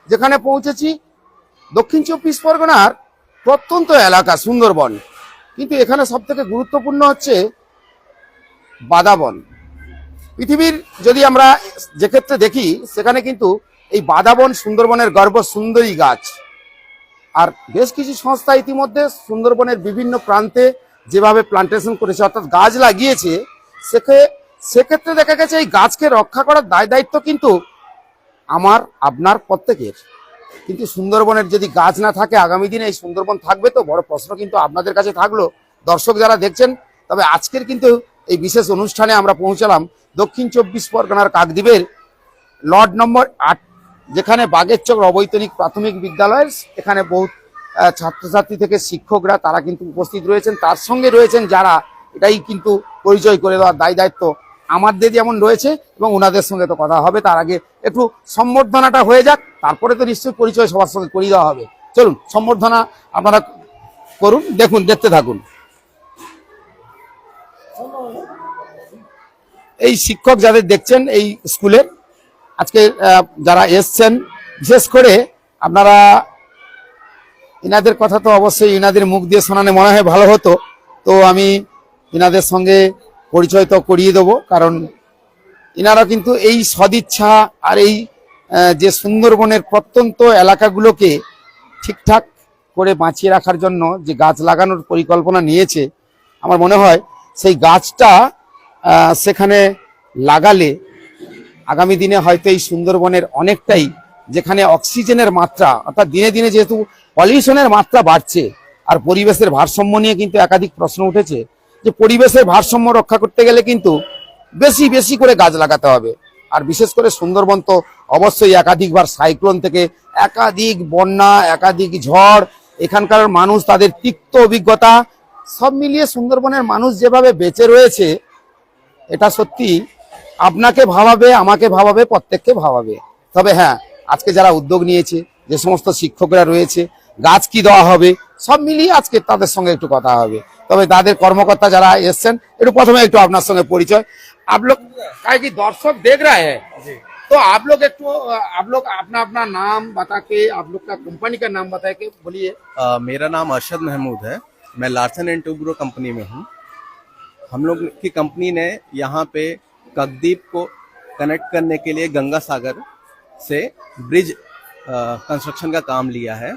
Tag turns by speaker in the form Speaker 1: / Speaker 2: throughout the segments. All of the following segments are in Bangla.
Speaker 1: যেখানে পৌঁছেছি দক্ষিণ চব্বিশ পরগনার প্রত্যন্ত এলাকা সুন্দরবন, কিন্তু এখানে সব থেকে গুরুত্বপূর্ণ হচ্ছে বাদাবন। পৃথিবীর যদি আমরা যে ক্ষেত্রে দেখি সেখানে কিন্তু এই বাদাবন সুন্দরবনের গর্ব সুন্দরী গাছ। আর বেশ কিছু সংস্থা ইতিমধ্যে সুন্দরবনের বিভিন্ন প্রান্তে যেভাবে প্লান্টেশন করেছে অর্থাৎ গাছ লাগিয়েছে, সেক্ষেত্রে দেখা গেছে এই গাছকে রক্ষা করার দায়িত্ব কিন্তু আমার আপনার প্রত্যেকের। কিন্তু সুন্দরবনের যদি গাছ না থাকে আগামী দিনে এই সুন্দরবন থাকবে তো? বড় প্রশ্ন কিন্তু আপনাদের কাছে থাকলো, দর্শক যারা দেখছেন। তবে আজকের কিন্তু এই বিশেষ অনুষ্ঠানে আমরা পৌঁছালাম দক্ষিণ চব্বিশ পরগনার কাকদ্বীপের লর্ড নম্বর 8, যেখানে বাগেরচক অবৈতনিক প্রাথমিক বিদ্যালয়ের এখানে বহু ছাত্রছাত্রী থেকে শিক্ষকরা তারা কিন্তু উপস্থিত রয়েছেন। তার সঙ্গে রয়েছেন যারা, এটাই কিন্তু পরিচয় করে দেওয়ার দায়িত্ব আমাদের যেমন রয়েছে, এবং ওনাদের সঙ্গে তো কথা হবে। তার আগে একটু সম্বর্ধনাটা হয়ে যাক, তারপরে তো নিশ্চয়ই পরিচয় সবার সঙ্গে করিয়ে দেওয়া হবে। চলুন সম্বর্ধনা আপনারা করুন, দেখুন, দেখতে থাকুন। এই শিক্ষক যাদের দেখছেন এই স্কুলের আজকে যারা এসছেন, বিশেষ করে আপনারা ইনাদের কথা তো অবশ্যই ইনাদের মুখ দিয়ে শোনানো মনে হয় ভালো হতো, তো আমি ইনাদের সঙ্গে পরিচয় তো করিয়ে দেবো। কারণ ইনারা কিন্তু এই সদিচ্ছা আর এই যে সুন্দরবনের প্রত্যন্ত এলাকাগুলোকে ঠিকঠাক করে বাঁচিয়ে রাখার জন্য যে গাছ লাগানোর পরিকল্পনা নিয়েছে, আমার মনে হয় সেই গাছটা সেখানে লাগালে আগামী দিনে হয়তো এই সুন্দরবনের অনেকটাই, যেখানে অক্সিজেনের মাত্রা অর্থাৎ দিনে দিনে যেহেতু পলিউশনের মাত্রা বাড়ছে আর পরিবেশের ভারসাম্য নিয়ে কিন্তু একাধিক প্রশ্ন উঠেছে, যে পরিবেশের ভারসাম্য রক্ষা করতে গেলে কিন্তু বেশি বেশি করে গাছ লাগাতে হবে। আর বিশেষ করে সুন্দরবন তো অবশ্যই একাধিকবার সাইক্লোন থেকে একাধিক বন্যা, একাধিক ঝড়, এখানকার মানুষ তাদের তিক্ত অভিজ্ঞতা সব মিলিয়ে সুন্দরবনের মানুষ যেভাবে বেঁচে রয়েছে, এটা সত্যি আপনাকে ভাবাবে, আমাকে ভাবাবে, প্রত্যেককে ভাবাবে। তবে হ্যাঁ, আজকে যারা উদ্যোগ নিয়েছে, যে সমস্ত শিক্ষকরা রয়েছে, গাছ কি দেওয়া হবে, সব মিলিয়ে আজকে তাদের সঙ্গে একটু কথা হবে। তবে তাদের কর্মকর্তা যারা এসছেন, একটু প্রথমে একটু আপনার সঙ্গে পরিচয়। आप लोग का कि दर्शक देख रहा है, तो आप लोग अपना अपना नाम बता के, आप लोग का कंपनी का नाम बता के बोलिए।
Speaker 2: मेरा नाम अरशद महमूद है, मैं लार्सन एंड टुब्रो कंपनी में हूँ। हम लोग की कंपनी ने यहाँ पे काकद्वीप को कनेक्ट करने के लिए गंगा सागर से ब्रिज कंस्ट्रक्शन का काम लिया है।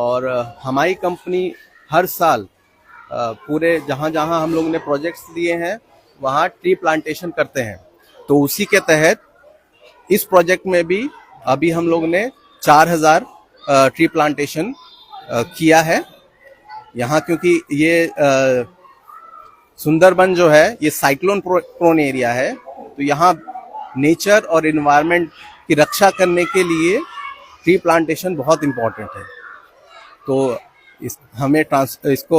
Speaker 2: और हमारी कंपनी हर साल पूरे जहाँ जहाँ हम लोग ने प्रोजेक्ट्स दिए हैं वहाँ ट्री प्लांटेशन करते हैं। तो उसी के तहत इस प्रोजेक्ट में भी अभी हम लोग ने 4000 ट्री प्लांटेशन किया है यहाँ, क्योंकि ये सुंदरबन जो है ये साइक्लोन प्रोन एरिया है, तो यहाँ नेचर और एनवायरनमेंट की रक्षा करने के लिए ट्री प्लांटेशन बहुत इम्पोर्टेंट है। तो हमें इसको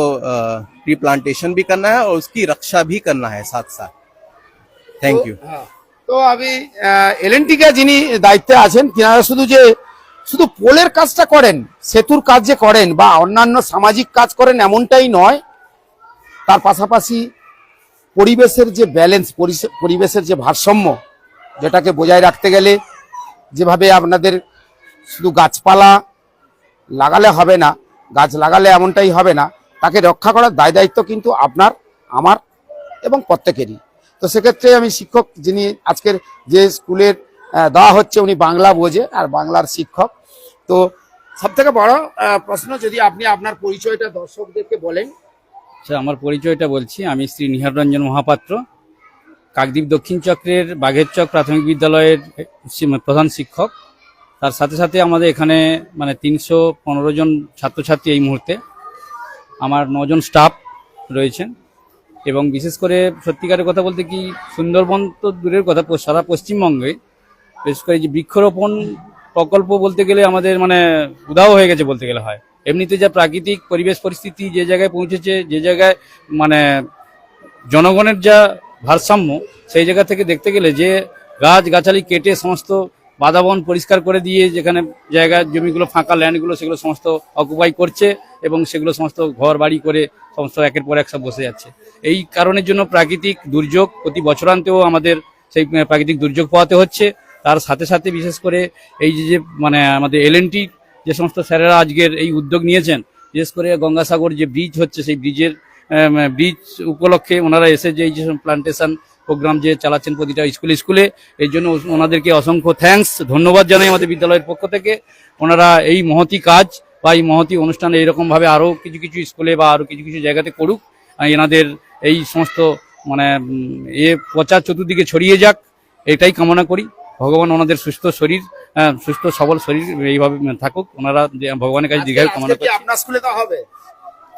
Speaker 2: ट्री प्लांटेशन भी करना है और उसकी रक्षा भी करना है साथ साथ। Thank you.
Speaker 1: তো আমি এলএনটি কে যিনি দায়িত্বে আছেন, তিনারা শুধু পোলের কাজটা করেন, সেতুর কাজ যে করেন বা অন্যান্য সামাজিক কাজ করেন এমনটাই নয়, তার পাশাপাশি পরিবেশের যে ব্যালেন্স, পরিবেশের যে ভারসাম্য, যেটাকে বজায় রাখতে গেলে যেভাবে আপনাদের শুধু গাছপালা লাগালে হবে না, গাছ লাগালে এমনটাই হবে না, তাকে রক্ষা করার দায়িত্ব কিন্তু আপনার, আমার এবং প্রত্যেকেরই। তো সেক্ষেত্রে আমি শিক্ষক যিনি আজকের যে স্কুলের দেওয়া হচ্ছে, উনি বাংলা বোঝে আর বাংলার শিক্ষক। তো সব থেকে বড় প্রশ্ন, যদি আপনি আপনার পরিচয়টা দর্শকদেরকে বলেন।
Speaker 3: আচ্ছা, আমার পরিচয়টা বলছি। আমি শ্রী নিহার রঞ্জন মহাপাত্র, কাকদ্বীপ দক্ষিণ চক্রের বাঘেরচক প্রাথমিক বিদ্যালয়ের প্রধান শিক্ষক। তার সাথে সাথে আমাদের এখানে 315 জন ছাত্রছাত্রী এই মুহূর্তে, আমার 9 জন স্টাফ রয়েছেন। এবং বিশেষ করে সত্যিকারের কথা বলতে কি, সুন্দরবন তো দূরের কথা, সারা পশ্চিমবঙ্গে বিশেষ করে যে বৃক্ষরোপণ প্রকল্প বলতে গেলে আমাদের উদাও হয়ে গেছে বলতে গেলে হয়। এমনিতে যা প্রাকৃতিক পরিবেশ পরিস্থিতি যে জায়গায় পৌঁছেছে, যে জায়গায় জনগণের যা ভারসাম্য, সেই জায়গা থেকে দেখতে গেলে যে গাছগাছালি কেটে সমস্ত বাদাবন পরিষ্কার করে দিয়ে যেখানে জায়গা জমিগুলো ফাঁকা ল্যান্ডগুলো সেগুলো সমস্ত অকুপাই করছে এবং সেগুলো সমস্ত ঘর বাড়ি করে সমস্ত একের পর এক সব বসে যাচ্ছে। এই কারণের জন্য প্রাকৃতিক দুর্যোগ প্রতি বছরান্তেও আমাদের সেই প্রাকৃতিক দুর্যোগ পোহাতে হচ্ছে। তার সাথে সাথে বিশেষ করে এই যে মানে আমাদের এলএনটি যে সমস্ত স্যারেরা আজকের এই উদ্যোগ নিয়েছেন, বিশেষ করে গঙ্গাসাগর যে ব্রিজ হচ্ছে সেই ব্রিজের ব্রিজ উপলক্ষে ওনারা এসে যে এই যে প্লান্টেশন প্রোগ্রাম যে চালাচ্ছেন প্রতিটা স্কুলে স্কুলে, এই জন্য ওনাদেরকে অসংখ্য থ্যাঙ্কস, ধন্যবাদ জানাই আমাদের বিদ্যালয়ের পক্ষ থেকে। ওনারা এই মহতি কাজ বা এই মহতি অনুষ্ঠানে এইরকমভাবে আরও কিছু কিছু স্কুলে বা আরও কিছু কিছু জায়গাতে করুক, এনাদের এই সমস্ত মানে প্রচার চতুর্দিকে ছড়িয়ে যাক, এটাই কামনা করি। ভগবান ওনাদের সুস্থ শরীর, সুস্থ সবল শরীর এইভাবে থাকুক, ওনারা ভগবানের কাছে দীর্ঘায়ু কামনা করি।
Speaker 1: আপনার স্কুলে তো হবে?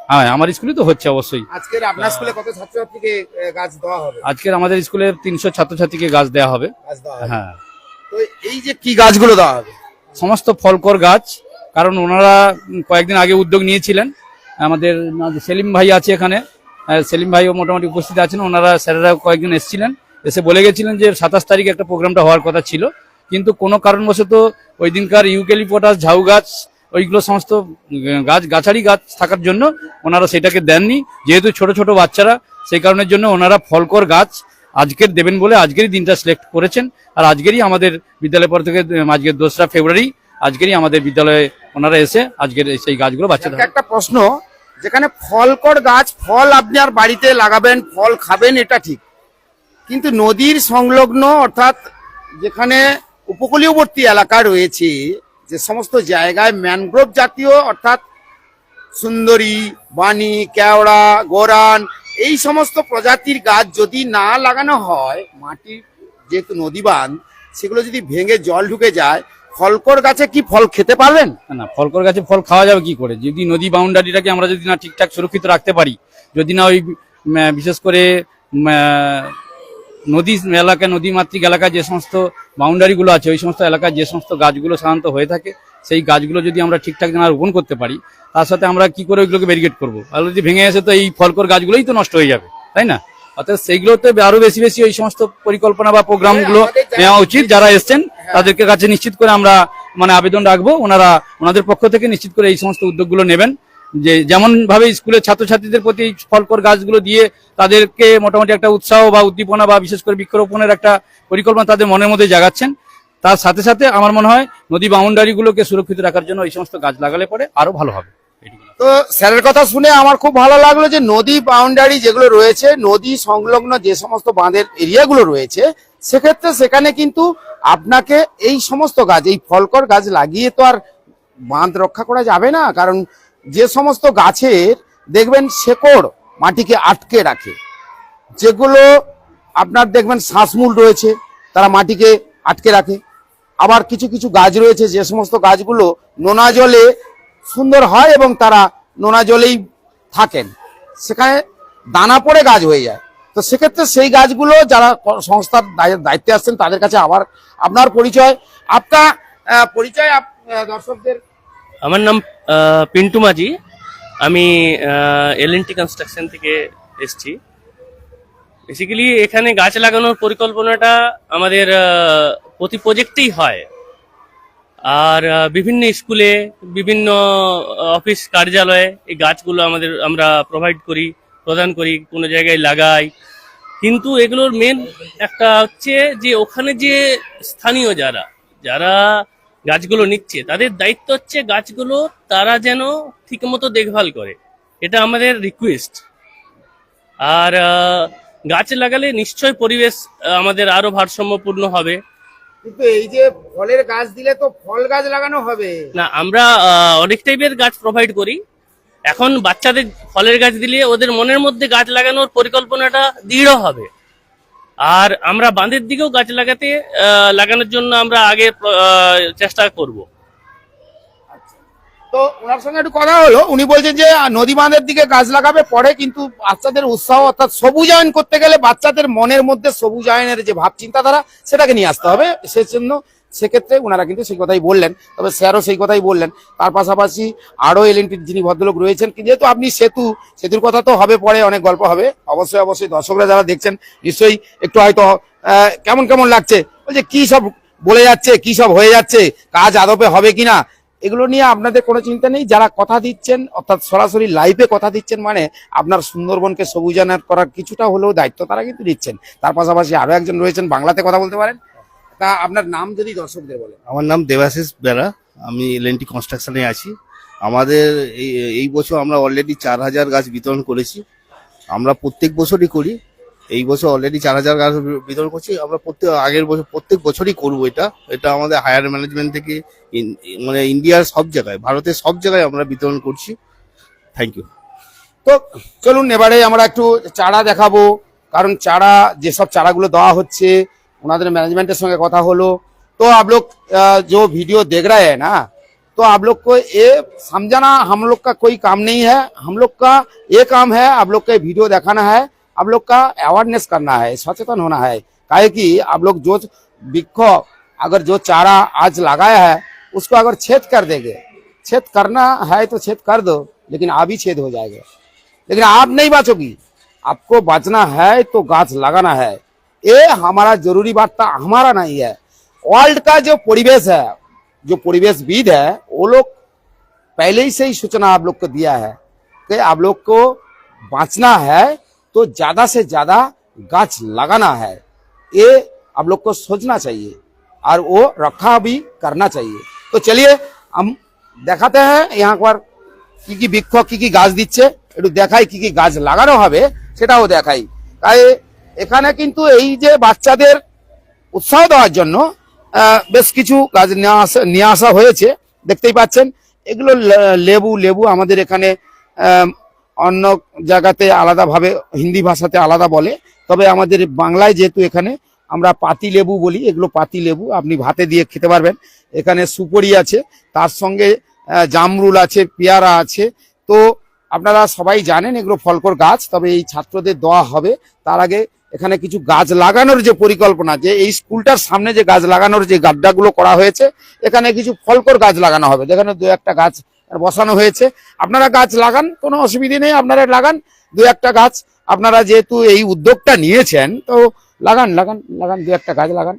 Speaker 3: হ্যাঁ, আমার স্কুলে তো হচ্ছে অবশ্যই।
Speaker 1: আজকের আপনার স্কুলে কত ছাত্রছাত্রীকে গাছ দেওয়া হবে?
Speaker 3: আজকের আমাদের স্কুলে 300 ছাত্রছাত্রীকে গাছ দেওয়া হবে। হ্যাঁ,
Speaker 1: তো এই যে কি গাছগুলো দেওয়া হবে?
Speaker 3: সমস্ত ফলকর গাছ, কারণ ওনারা কয়েকদিন আগে উদ্যোগ নিয়েছিলেন। আমাদের সেলিম ভাই আছে এখানে, সেলিম ভাইও মোটামুটি উপস্থিত আছেন। ওনারা স্যারেরা কয়েকদিন এসেছিলেন, এসে বলে গেছিলেন যে 27 তারিখে একটা প্রোগ্রামটা হওয়ার কথা ছিল, কিন্তু কোনো কারণবশত ওই দিনকার ইউক্যালিপটাস, ঝাউ গাছ, ওইগুলো সমস্ত গাছারি গাছ থাকার জন্য ওনারা সেটাকে দেননি। যেহেতু ছোট ছোট বাচ্চারা, সেই কারণের জন্য ওনারা ফলকর গাছ আজকের দেবেন বলে আজকেরই দিনটা সিলেক্ট করেছেন। আর আজকেরই আমাদের বিদ্যালয় পর থেকে আজকের 2রা ফেব্রুয়ারি আজকেরই আমাদের বিদ্যালয়ে ওনারা এসে আজকের সেই গাছগুলো বাচ্চাদের।
Speaker 1: একটা প্রশ্ন, যেখানে ফলকর গাছ, ফল আপনি আর বাড়িতে লাগাবেন, ফল খাবেন, এটা ঠিক, কিন্তু নদীর সংলগ্ন অর্থাৎ যেখানে উপকূলীয়বর্তী এলাকা রয়েছে, যে সমস্ত জায়গায় ম্যানগ্রোভ জাতীয় অর্থাৎ সুন্দরী, বানি, কেওড়া, গোরান, এই সমস্ত প্রজাতির গাছ যদি না লাগানো হয়, মাটির যেহেতু নদী বাঁধ, সেগুলো যদি ভেঙে জল ঢুকে যায়, ফলকর গাছে কি ফল খেতে পারবেন?
Speaker 3: না, ফলকর গাছে ফল খাওয়া যাবে কি করে? যদি নদী বাউন্ডারিটাকে আমরা যদি না ঠিকঠাক সুরক্ষিত রাখতে পারি, যদি না ওই বিশেষ করে নদী এলাকায়, নদীমাতৃক এলাকায় যে সমস্ত বাউন্ডারিগুলো আছে, ওই সমস্ত এলাকায় যে সমস্ত গাছগুলো সাধারণত হয়ে থাকে, সেই গাছগুলো যদি আমরা ঠিকঠাক না রোপণ করতে পারি, তার সাথে আমরা কি করে ওইগুলোকে ব্যারিকেড করবো? আর যদি ভেঙে আসে তো এই ফলকর গাছগুলোই তো নষ্ট হয়ে যাবে, তাই না? অর্থাৎ সেইগুলোতে আরো বেশি বেশি ওই সমস্ত পরিকল্পনা বা প্রোগ্রামগুলো নেওয়া উচিত। যারা এসছেন তাদেরকে কাছে নিশ্চিত করে আমরা মানে আবেদন রাখবো, ওনাদের পক্ষ থেকে নিশ্চিত করে এই সমস্ত উদ্যোগগুলো নেবেন। যে যেমন ভাবে স্কুলের ছাত্রছাত্রীদের প্রতি ফলকর গাছগুলো দিয়ে তাদেরকে মোটামুটি একটা উৎসাহ বা উদ্দীপনা বা বিশেষ করে বৃক্ষরোপণের একটা পরিকল্পনা তাদের মনের মধ্যে জাগাচ্ছেন, তার সাথে সাথে আমার মনে হয় নদী বাউন্ডারিগুলোকে সুরক্ষিত রাখার জন্য এই সমস্ত গাছ লাগালে পরে আরো ভালো হবে।
Speaker 1: তো স্যারের কথা শুনে আমার খুব ভালো লাগলো যে নদী বাউন্ডারি যেগুলো রয়েছে, নদী সংলগ্ন যে সমস্ত বাঁধের এরিয়াগুলো রয়েছে, সেক্ষেত্রে সেখানে কিন্তু আপনাকে এই সমস্ত গাছ, এই ফলকর গাছ লাগিয়ে তো আর বাঁধ রক্ষা করা যাবে না। কারণ যে সমস্ত গাছের দেখবেন শেকড় মাটিকে আটকে রাখে, যেগুলো আপনার দেখবেন শ্বাসমূল রয়েছে, তারা মাটিকে আটকে রাখে। আবার কিছু কিছু গাছ রয়েছে যে সমস্ত গাছগুলো নোনা জলে সুন্দর হয় এবং তারা নোনা জলেই থাকেন, সেখানে দানা পড়ে গাছ হয়ে যায়। তো সেক্ষেত্রে সেই গাছগুলো যারা সংস্থার দায়িত্বে আসছেন তাদের কাছে আবার আপনার পরিচয়, আপনার পরিচয় দর্শকদের।
Speaker 4: আমার নাম পিন্টু মাঝি, আমি এলএনটি কনস্ট্রাকশন থেকে এসেছি। বেসিক্যালি এখানে গাছ লাগানোর পরিকল্পনাটা আমাদের প্রতি প্রজেক্টেই হয়, আর বিভিন্ন স্কুলে, বিভিন্ন অফিস কার্যালয়ে এই গাছগুলো আমরা প্রদান করি, কোনো জায়গায় লাগাই। কিন্তু এগুলোর মেন একটা হচ্ছে যে ওখানে যে স্থানীয় যারা গাছগুলো নিচ্ছে, তাদের দায়িত্ব হচ্ছে গাছগুলো তারা যেন ঠিকমতো দেখভাল করে, এটা আমাদের রিকোয়েস্ট। আর গাছ লাগালে নিশ্চয় পরিবেশ আমাদের আরো ভারসাম্যপূর্ণ হবে।
Speaker 1: কিন্তু এই যে ফলের গাছ দিলে তো ফল গাছ লাগানো হবে
Speaker 4: না, আমরা অনেক টাইপের গাছ প্রোভাইড করি। এখন বাচ্চাদের ফলের গাছ দিলে ওদের মনের মধ্যে গাছ লাগানোর পরিকল্পনাটা দৃঢ় হবে। আর আমরা বাঁধের দিকেও গাছ লাগানোর জন্য আমরা আগে চেষ্টা করব।
Speaker 1: তো ওনার সঙ্গে একটু কথা হলো, উনি বলছেন যে নদী বাঁধের দিকে গাছ লাগাবে পরে, কিন্তু বাচ্চাদের উৎসাহ অর্থাৎ সবুজায়ন করতে গেলে বাচ্চাদের মনের মধ্যে সবুজায়নের যে ভাব চিন্তাধারা, সেটাকে নিয়ে আসতে হবে। সেজন্য সেক্ষেত্রে ওনারা কিন্তু সেই কথাই বললেন, তবে স্যারও সেই কথাই বললেন। তার পাশাপাশি আরো এলএনটির যিনি ভদ্রলোক রয়েছেন, যেহেতু আপনি সেতুর কথা তো হবে পরে, অনেক গল্প হবে অবশ্যই অবশ্যই। দর্শকরা যারা দেখছেন নিশ্চয়ই একটু হয়তো কেমন কেমন লাগছে, বলছে কি সব বলে যাচ্ছে, কি সব হয়ে যাচ্ছে, কাজ আদপে হবে কিনা, এগুলো নিয়ে আপনাদের কোনো চিন্তা নেই। যারা কথা দিচ্ছেন অর্থাৎ সরাসরি লাইভে কথা দিচ্ছেন, মানে আপনার সুন্দরবনকে সবুজায়ন করার কিছুটা হলেও দায়িত্ব তারা কিন্তু দিচ্ছেন। তার পাশাপাশি আরো একজন রয়েছেন, বাংলাতে কথা বলতে পারেন। তা আপনার নাম যদি দর্শকদের বলেন।
Speaker 5: আমার নাম দেবাশিস বেরা, আমি এলএনটি কনস্ট্রাকশনে আছি। আমাদের এই বছর আমরা অলরেডি 4000 গাছ বিতরণ করেছি। আমরা প্রত্যেক বছরই করি, এই বছর অলরেডি 4000 গাছ বিতরণ করছি। আমরা আগের বছর প্রত্যেক বছরই করবো। এটা আমাদের হায়ার ম্যানেজমেন্ট থেকে মানে ইন্ডিয়ার সব জায়গায়, ভারতের সব জায়গায় আমরা বিতরণ করছি। Thank you.
Speaker 1: তো চলুন এবারে আমরা একটু চারা দেখাবো, কারণ চারা যেসব চারাগুলো দেওয়া হচ্ছে ওনাদের ম্যানেজমেंटेর সঙ্গে কথা হলো। तो आप लोग जो वीडियो देख रहे हैं ना, तो आप लोग को ये समझाना हम लोग का कोई काम नहीं है। हम लोग का ये काम है आप लोग का वीडियो दिखाना है, आप लोग का अवेयरनेस करना है, सचेतन होना है। काहे कि आप लोग जो वृक्ष अगर जो चारा आज लगाया है उसको अगर छेद कर देंगे, छेद करना है तो छेद कर दो, लेकिन अभी छेद हो जाएगा, लेकिन आप नहीं बचोगी। आपको बचना है तो गाछ लगाना है। ये हमारा जरूरी वार्ता हमारा नहीं है, वर्ल्ड का जो परिवेश है, जो परिवेशविद है, वो लोग पहले ही से ही सूचना आप लोग को दिया है कि आप लोग को बचना है तो ज्यादा से ज्यादा गाछ लगाना है। ये आप लोग को सोचना चाहिए और वो रखा भी करना चाहिए। तो चलिए हम देखाते हैं यहाँ पर কি বৃক্ষ কি গাছ দিচ্ছে, একটু দেখাই কি গাছ লাগানো হবে সেটাও দেখাই। তাই এখানে কিন্তু এই যে বাচ্চাদের উৎসাহ দেওয়ার জন্য বেশ কিছু গাছ নিয়ে আসা হয়েছে, দেখতেই পাচ্ছেন। এগুলো লেবু আমাদের এখানে অন্য জায়গাতে আলাদাভাবে হিন্দি ভাষাতে আলাদা বলে, তবে আমাদের বাংলায় যেহেতু এখানে আমরা পাতি লেবু বলি, এগুলো পাতি লেবু, আপনি ভাতে দিয়ে খেতে পারবেন। এখানে সুপারি আছে, তার সঙ্গে জামরুল আছে, পেয়ারা আছে। তো আপনারা সবাই জানেন এগুলো ফলকর গাছ, তবে এই ছাত্রদের দেওয়া হবে। তার আগে এখানে কিছু গাছ লাগানোর যে পরিকল্পনা, যে এই স্কুলটার সামনে যে গাছ লাগানোর যে গাড্ডাগুলো করা হয়েছে, এখানে কিছু ফলকর গাছ লাগানো হবে। যেখানে 2-1টা গাছ বসানো হয়েছে। আপনারা গাছ লাগান, কোনো অসুবিধা নেই, আপনারা লাগান 2-1টা গাছ। আপনারা যেহেতু এই উদ্যোগটা নিয়েছেন তো লাগান 2-1টা গাছ লাগান।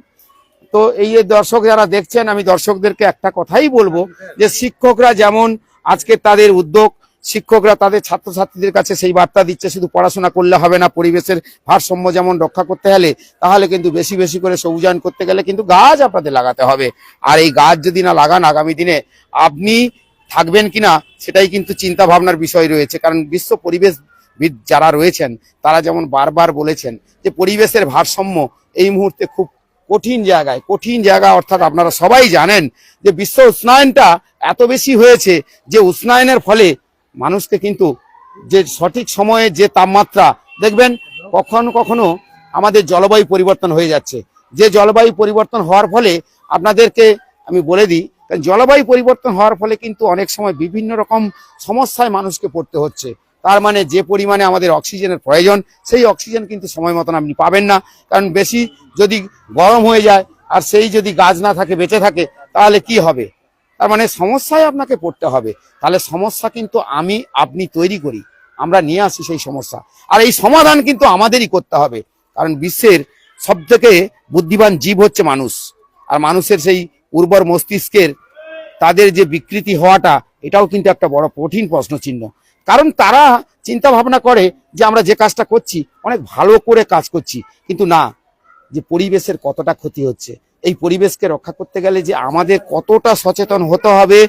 Speaker 1: তো এই যে দর্শক যারা দেখছেন, আমি দর্শকদেরকে একটা কথাই বলবো যে শিক্ষকরা যেমন আজকে তাদের উদ্যোগ, শিক্ষকরা তাদের ছাত্রছাত্রীদের কাছে সেই বার্তা দিচ্ছে শুধু পড়াশোনা করলে হবে না, পরিবেশের ভারসাম্য যেমন রক্ষা করতে হলে, তাহলে কিন্তু বেশি বেশি করে সবুজায়ন করতে গেলে কিন্তু গাছ আপনাদের লাগাতে হবে। আর এই গাছ যদি না লাগান, আগামী দিনে আপনি থাকবেন কিনা সেটাই কিন্তু চিন্তা ভাবনার বিষয় রয়েছে। কারণ বিশ্ব পরিবেশবিদ যারা রয়েছেন তারা যেমন বারবার বলেছেন যে পরিবেশের ভারসাম্য এই মুহূর্তে খুব কঠিন জায়গা, অর্থাৎ আপনারা সবাই জানেন যে বিশ্ব উষ্ণায়নটা এত বেশি হয়েছে যে উষ্ণায়নের ফলে মানুষকে কিন্তু যে সঠিক সময়ে যে তাপমাত্রা দেখবেন, কখনো আমাদের জলবায়ু পরিবর্তন হয়ে যাচ্ছে। যে জলবায়ু পরিবর্তন হওয়ার ফলে আপনাদেরকে আমি বলে দিই, জলবায়ু পরিবর্তন হওয়ার ফলে কিন্তু অনেক সময় বিভিন্ন রকম সমস্যায় মানুষকে পড়তে হচ্ছে। তার মানে যে পরিমাণে আমাদের অক্সিজেনের প্রয়োজন, সেই অক্সিজেন কিন্তু সময় মতন আপনি পাবেন না। কারণ বেশি যদি গরম হয়ে যায় আর সেই যদি গাছ না থাকে, বেঁচে থাকে, তাহলে কি হবে? তার মানে সমস্যায় আপনাকে পড়তে হবে। তাহলে সমস্যা কিন্তু আপনি তৈরি করি, আমরা নিয়ে আসি সেই সমস্যা, আর এই সমাধান কিন্তু আমাদেরই করতে হবে। কারণ বিশ্বের সব থেকে বুদ্ধিমান জীব হচ্ছে মানুষ, আর মানুষের সেই উর্বর মস্তিষ্কের তাদের যে বিকৃতি হওয়াটা, এটাও কিন্তু একটা বড় কঠিন প্রশ্ন চিহ্ন। কারণ তারা চিন্তা ভাবনা করে যে আমরা যে কাজটা করছি অনেক ভালো করে কাজ করছি, কিন্তু না, যে পরিবেশের কতটা ক্ষতি হচ্ছে, এই পরিবেশকে রক্ষা করতে গেলে যে আমাদের কতটা সচেতন হতে হবে,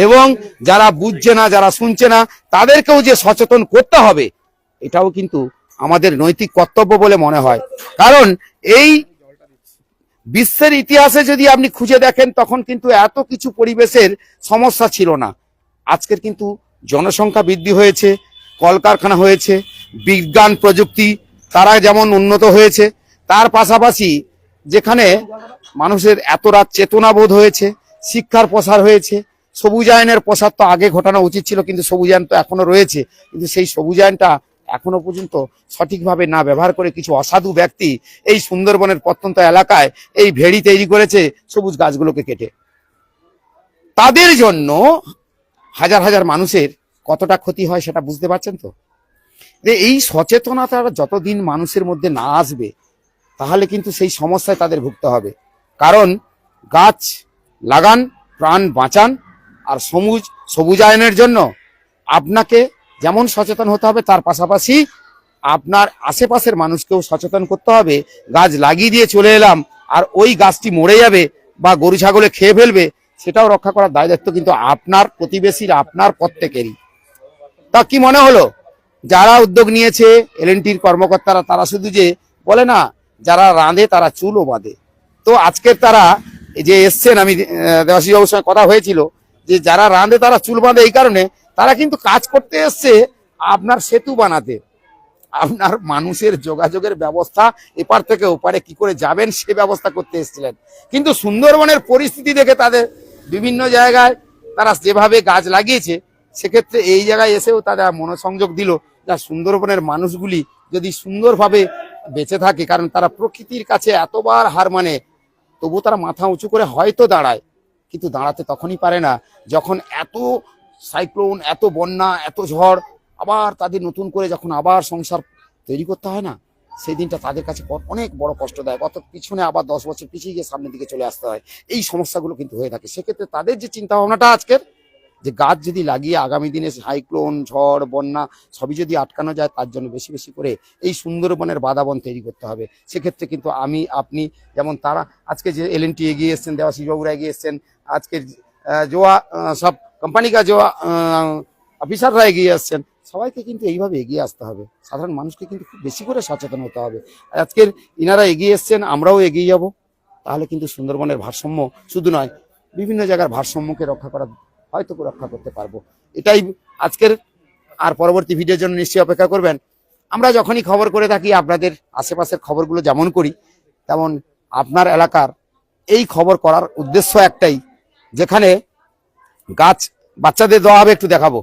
Speaker 1: এবং যারা বুঝছে না, যারা শুনছে না, তাদেরকেও যে সচেতন করতে হবে, এটাও কিন্তু আমাদের নৈতিক কর্তব্য বলে মনে হয়। কারণ এই বিশ্বের ইতিহাসে যদি আপনি খুঁজে দেখেন, তখন কিন্তু এত কিছু পরিবেশের সমস্যা ছিল না। আজকের কিন্তু জনসংখ্যা বৃদ্ধি হয়েছে, কলকারখানা হয়েছে, বিজ্ঞান প্রযুক্তি তারা যেমন উন্নত হয়েছে, তার পাশাপাশি যেখানে মানুষের এত রাত চেতনাবোধ হয়েছে, শিক্ষার প্রসার হয়েছে, সবুজায়নের প্রসার তো আগে ঘটানো উচিত ছিল, কিন্তু সবুজায়ন তো এখনো রয়েছে, কিন্তু সেই সবুজায়নটা এখনো পর্যন্ত সঠিকভাবে না ব্যবহার করে কিছু অসাধু ব্যক্তি এই সুন্দরবনের প্রত্যন্ত এলাকায় এই ভেড়ি তৈরি করেছে সবুজ গাছগুলোকে কেটে। তাদের জন্য হাজার হাজার মানুষের কতটা ক্ষতি হয় সেটা বুঝতে পারছেন তো। যে এই সচেতনতা যতদিন মানুষের মধ্যে না আসবে, তাহলে কিন্তু সেই সমস্যায় তাদের ভুগতে হবে। কারণ গাছ লাগান, প্রাণ বাঁচান, আর সবুজায়নের জন্য আপনাকে যেমন সচেতন হতে হবে, তার পাশাপাশি আপনার আশেপাশের মানুষকেও সচেতন করতে হবে। গাছ লাগিয়ে দিয়ে চলে এলাম আর ওই গাছটি মরে যাবে বা গরু ছাগলে খেয়ে ফেলবে, সেটাও রক্ষা করার দায় দায়িত্ব কিন্তু আপনার প্রতিবেশীর, আপনার প্রত্যেকেরই। তা কি মনে হলো যারা উদ্যোগ নিয়েছে এলএনটির কর্মকর্তারা, তারা শুধু যে বলে না যারা রাঁধে তারা চুলও বাঁধে, তো আজকের তারা এই যে এসছেন, আমি দেবাশিস বাবুর সঙ্গে কথা হয়েছিল যে যারা রাঁধে তারা চুল বাঁধে, এই কারণে তারা কিন্তু কাজ করতে এসছে আপনার সেতু বানাতে, আপনার মানুষের যোগাযোগের ব্যবস্থা এপার থেকে ওপারে কি করে যাবেন সে ব্যবস্থা করতে এসেছিলেন। কিন্তু সুন্দরবনের পরিস্থিতি দেখে তাদের বিভিন্ন জায়গায় তারা যেভাবে গাছ লাগিয়েছে, সেক্ষেত্রে এই জায়গায় এসেও তারা মনোসংযোগ দিল যা সুন্দরবনের মানুষগুলি যদি সুন্দরভাবে বেঁচে থাকে, কারণ তারা প্রকৃতির কাছে এতবার হার মানে তবু তারা মাথা উঁচু করে হয়তো দাঁড়ায়, কিন্তু দাঁড়াতে তখনই পারে না যখন এত সাইক্লোন, এত বন্যা, এত ঝড়, আবার তাদের নতুন করে যখন আবার সংসার তৈরি করতে হয় না, সেই দিনটা তাদের কাছে অনেক বড় কষ্টদায়ক। অত পিছনে আবার 10 বছর পিছিয়ে গিয়ে সামনের দিকে চলে আসতে হয়, এই সমস্যাগুলো কিন্তু হয়ে থাকে। সেক্ষেত্রে তাদের যে চিন্তা ভাবনাটা আজকের, যে গাছ যদি লাগিয়ে আগামী দিনে সাইক্লোন, ঝড়, বন্যা সবই যদি আটকানো যায়, তার জন্য বেশি বেশি করে এই সুন্দরবনের বাদাবন তৈরি করতে হবে। সেক্ষেত্রে কিন্তু আমি, আপনি, যেমন তারা আজকে যে এলএনটি এগিয়ে এসছেন, দেবাশিস বাবুরা এগিয়ে এসছেন, আজকের জোয়া সব কোম্পানি কা জোয়া অফিসাররা এগিয়ে আসছেন, সবাইকে কিন্তু এইভাবে এগিয়ে আসতে হবে। সাধারণ মানুষকে কিন্তু খুব বেশি করে সচেতন হতে হবে। আজকের ইনারা এগিয়ে এসছেন, আমরাও এগিয়ে যাব, তাহলে কিন্তু সুন্দরবনের ভারসাম্য শুধু নয়, বিভিন্ন জায়গার ভারসাম্যকে রক্ষা করা হয়তো রক্ষা করতে পারবো। এটাই আজকের। আর পরবর্তী ভিডিওর জন্য নিশ্চয়ই অপেক্ষা করবেন। আমরা যখনই খবর করে থাকি, আপনাদের আশেপাশের খবরগুলো যেমন করি, তেমন আপনার এলাকার এই খবর করার উদ্দেশ্য একটাই, যেখানে গাছ বাচ্চাদের দেওয়া হবে একটু দেখাবো।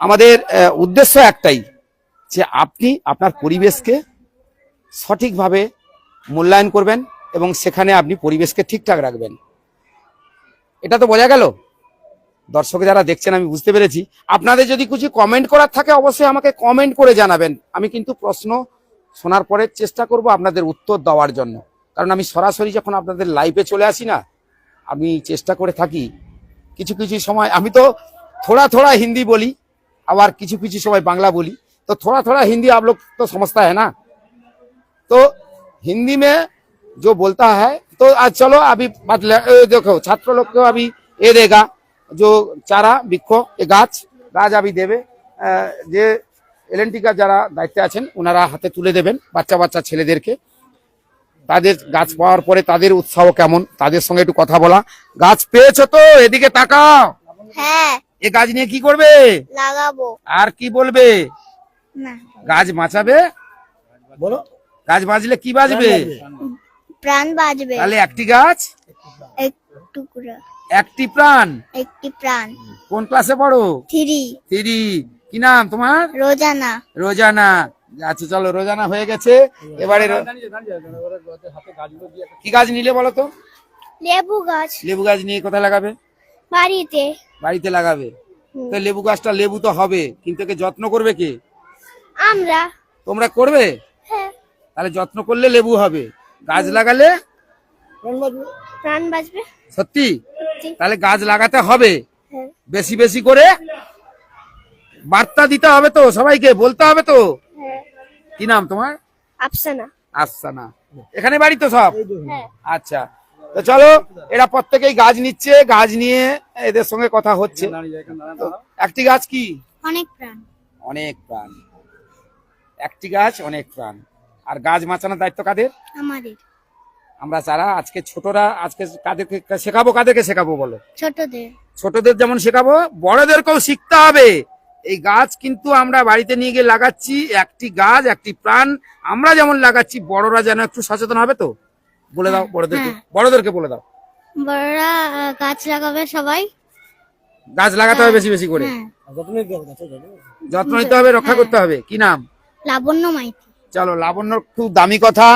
Speaker 1: আমাদের উদ্দেশ্য একটাই, যে আপনি আপনার পরিবেশকে সঠিকভাবে মূল্যায়ন করবেন এবং সেখানে আপনি পরিবেশকে ঠিকঠাক রাখবেন। এটা তো বোঝা গেল। দর্শক যারা দেখছেন, আমি বুঝতে পেরেছি। আপনাদের যদি কিছু কমেন্ট করার থাকে অবশ্যই আমাকে কমেন্ট করে জানাবেন। আমি কিন্তু প্রশ্ন শোনার পরে চেষ্টা করব আপনাদের উত্তর দেওয়ার জন্য, কারণ আমি সরাসরি যখন আপনাদের লাইভে চলে আসি না, আমি চেষ্টা করে থাকি কিছু কিছু সময়, আমি তো थोड़ा थोड़ा हिंदी बोली, আবার কিছু কিছু সময় বাংলা বলি, तो थोड़ा थोड़ा हिंदी आप लोग तो समझता है ना, तो हिंदी में जो बोलता है, तो आज चलो अभी बात देखो, छात्र लोग को अभी ये देगा जो चारा বৃক্ষ, এই গাছ अभी देवे, যে এলএনটি কা যারা দায়িত্বে আছেন ওনারা হাতে তুলে দেবেন বাচ্চা বাচ্চা ছেলেদেরকে। তাদের গাছ পাওয়ার পরে তাদের উৎসাহ কেমন, তাদের সঙ্গে একটু কথা বলা। গাছ পেয়েছো তো, এদিকে তাকাও।
Speaker 6: হ্যাঁ,
Speaker 1: এ গাছ নিয়ে কি করবে?
Speaker 6: লাগাবো।
Speaker 1: আর কি বলবে?
Speaker 6: না,
Speaker 1: গাছ বাঁচাবে, বলো। গাছ বাঁচলে কি বাঁচবে?
Speaker 6: প্রাণ বাঁচবে।
Speaker 1: তাহলে একটি গাছ
Speaker 6: এক টুকরা,
Speaker 1: একটি প্রাণ।
Speaker 6: একটি প্রাণ।
Speaker 1: কোন ক্লাসে পড়ো?
Speaker 6: 3
Speaker 1: 3। কি নাম তোমার?
Speaker 6: রোজানা।
Speaker 1: রোজানা। আচ্ছা চলো, রোজানা হয়ে গেছে। এবারে কি গাছ নিলে বলো তো?
Speaker 6: লেবু গাছ।
Speaker 1: লেবু গাছ নিয়ে কোথায় লাগাবে?
Speaker 6: বাড়িতে।
Speaker 1: বাড়িতে লাগাবে। তো লেবু গাছটা লেবু তো হবে, কিন্তু একে যত্ন করবে কে?
Speaker 6: আমরা।
Speaker 1: তোমরা করবে?
Speaker 6: হ্যাঁ।
Speaker 1: তাহলে যত্ন করলে লেবু হবে, গাছ লাগালে
Speaker 6: প্রাণ বাঁচবে।
Speaker 1: সত্যি?
Speaker 6: সত্যি।
Speaker 1: তাহলে গাছ লাগাতে হবে,
Speaker 6: হ্যাঁ।
Speaker 1: বেশি বেশি করে বার্তা দিতে হবে, তো সবাইকে বলতে হবে তো।
Speaker 6: হ্যাঁ।
Speaker 1: কি নাম তোমার?
Speaker 6: আফসানা।
Speaker 1: আফসানা। এখানে বাড়ি তো সব?
Speaker 6: হ্যাঁ।
Speaker 1: আচ্ছা, তো চলো, এরা প্রত্যেকেই গাছ নিচ্ছে, গাছ নিয়ে এদের সঙ্গে কথা হচ্ছে। তো একটি গাছ কি
Speaker 6: অনেক প্রাণ।
Speaker 1: অনেক প্রাণ, একটি গাছ অনেক প্রাণ। আর গাছ বাঁচানোর দায়িত্ব কাদের?
Speaker 6: আমাদের।
Speaker 1: আমরা যারা আজকে ছোটরা, আজকে কাদেরকে শেখাবো, কাদেরকে শেখাবো বলো?
Speaker 6: ছোটদের।
Speaker 1: ছোটদের যেমন শেখাবো, বড়দেরকেও শিখতে হবে। এই গাছ কিন্তু আমরা বাড়িতে নিয়ে গিয়ে লাগাচ্ছি, একটি গাছ একটি প্রাণ। আমরা যেমন লাগাচ্ছি, বড়রা যেন একটু সচেতন হবে। তো বলে দাও বড়দেরকে, বড়দেরকে বলে দাও।
Speaker 6: বড়রা গাছ লাগাবে, সবাই
Speaker 1: গাছ লাগাতে হবে বেশি বেশি করে,
Speaker 6: হ্যাঁ।
Speaker 1: যত্ন নিতে হবে, রক্ষা করতে হবে। কি নাম?
Speaker 6: লাবণ্য মাইতি।
Speaker 1: চলো, লাবণ্য খুব দামি কথা,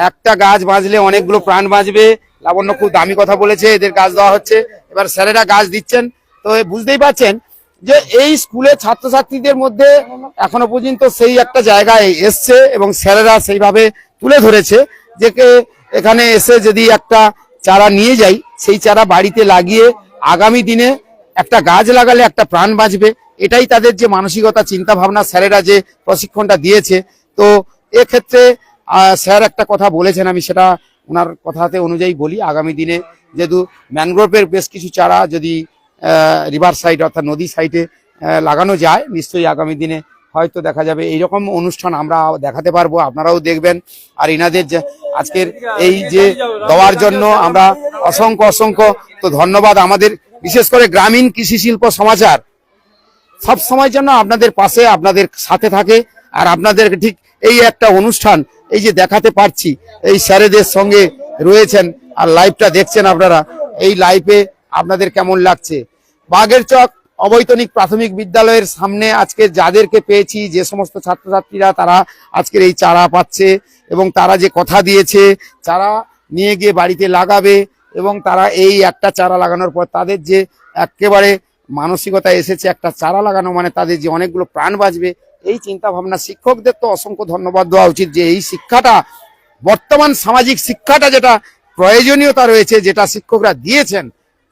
Speaker 1: একটা গাছ বাঁচলে অনেকগুলো প্রাণ বাঁচবে। লাবণ্য খুব দামি কথা বলেছে, এদের গাছ দেওয়া হচ্ছে। এবার স্যারেরা গাছ দিচ্ছেন, তো বুঝতেই পারছেন যে এই স্কুলে ছাত্রছাত্রীদের মধ্যে এখনো পর্যন্ত সেই একটা জায়গায় এসছে এবং স্যারেরা সেইভাবে তুলে ধরেছে যে এখানে এসে যদি একটা চারা নিয়ে যাই, সেই চারা বাড়িতে লাগিয়ে আগামী দিনে একটা গাছ লাগালে একটা প্রাণ বাঁচবে। এটাই তাদের যে মানসিকতা, চিন্তা ভাবনা, স্যারেরা যে প্রশিক্ষণটা দিয়েছে। তো এক্ষেত্রে স্যার একটা কথা বলেছেন, আমি সেটা ওনার কথাতে অনুযায়ী বলি, আগামী দিনে যেহেতু ম্যানগ্রোভের বেশ কিছু চারা যদি রিভার সাইড অর্থাৎ নদী সাইডে লাগানো যায়, নিশ্চয়ই আগামী দিনে হয়তো দেখা যাবে এইরকম অনুষ্ঠান আমরা দেখাতে পারবো, আপনারাও দেখবেন। আর ইনাদের যে আজকের এই যে দেওয়ার জন্য আমরা অসংখ্য অসংখ্য তো ধন্যবাদ। আমাদের বিশেষ করে গ্রামীণ কৃষি শিল্প সমাচার সব সময় জন্য আপনাদের পাশে আপনাদের সাথে থাকে। আর আপনাদের ঠিক এই একটা অনুষ্ঠান এই যে দেখাতে পারছি, এই স্যারেদের সঙ্গে রয়েছেন আর লাইভটা দেখছেন আপনারা, এই লাইভে আপনাদের কেমন লাগছে? বাগেরচক অবৈতনিক প্রাথমিক বিদ্যালয়ের সামনে আজকে যাদেরকে পেয়েছি, যে সমস্ত ছাত্রছাত্রীরা তারা আজকের এই চারা পাচ্ছে এবং তারা যে কথা দিয়েছে চারা নিয়ে গিয়ে বাড়িতে লাগাবে, এবং তারা এই একটা চারা লাগানোর পর তাদের যে একেবারে মানসিকতা এসেছে একটা চারা লাগানো মানে তাদের যে অনেকগুলো প্রাণ বাঁচবে, এই চিন্তা ভাবনা শিক্ষকদের তো অসংখ্য ধন্যবাদ দেওয়া উচিত যে এই শিক্ষাটা, বর্তমান সামাজিক শিক্ষাটা যেটা প্রয়োজনীয়তা রয়েছে যেটা শিক্ষকরা দিয়েছেন,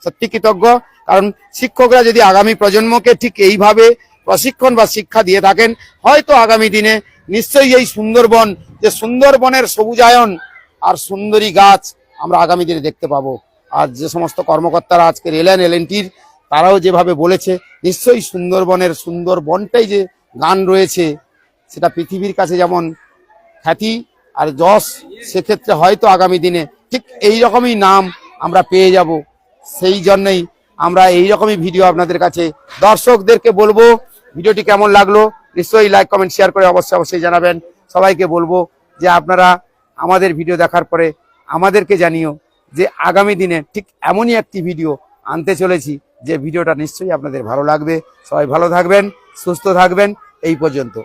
Speaker 1: সত্যি কৃতজ্ঞ। কারণ শিক্ষকরা যদি আগামী প্রজন্মকে ঠিক এইভাবে প্রশিক্ষণ বা শিক্ষা দিয়ে থাকেন, হয়তো আগামী দিনে নিশ্চয়ই এই সুন্দরবন, যে সুন্দরবনের সবুজায়ন আর সুন্দরী গাছ আমরা আগামী দিনে দেখতে পাবো। আর যে সমস্ত কর্মকর্তারা আজকে এলেন এলএনটির, তারাও যেভাবে বলেছে, নিশ্চয়ই সুন্দরবনের সুন্দরবনটাই যে গান রয়েছে সেটা পৃথিবীর কাছে যেমন খ্যাতি আর যশ, সেক্ষেত্রে হয়তো আগামী দিনে ঠিক এই রকমই নাম আমরা পেয়ে যাব। সেই জন্যই আমরা এই রকমই ভিডিও আপনাদের কাছে দর্শকদেরকে বলবো। ভিডিওটি কেমন লাগলো নিশ্চয়ই লাইক কমেন্ট শেয়ার করে অবশ্যই জানাবেন। সবাইকে বলবো যে আপনারা আমাদের ভিডিও দেখার পরে আমাদেরকে জানিও যে আগামী দিনে ঠিক এমনই একটি ভিডিও আনতে চলেছি, যে ভিডিওটা নিশ্চয়ই আপনাদের ভালো লাগবে। সবাই ভালো থাকবেন, সুস্থ থাকবেন। এই পর্যন্ত।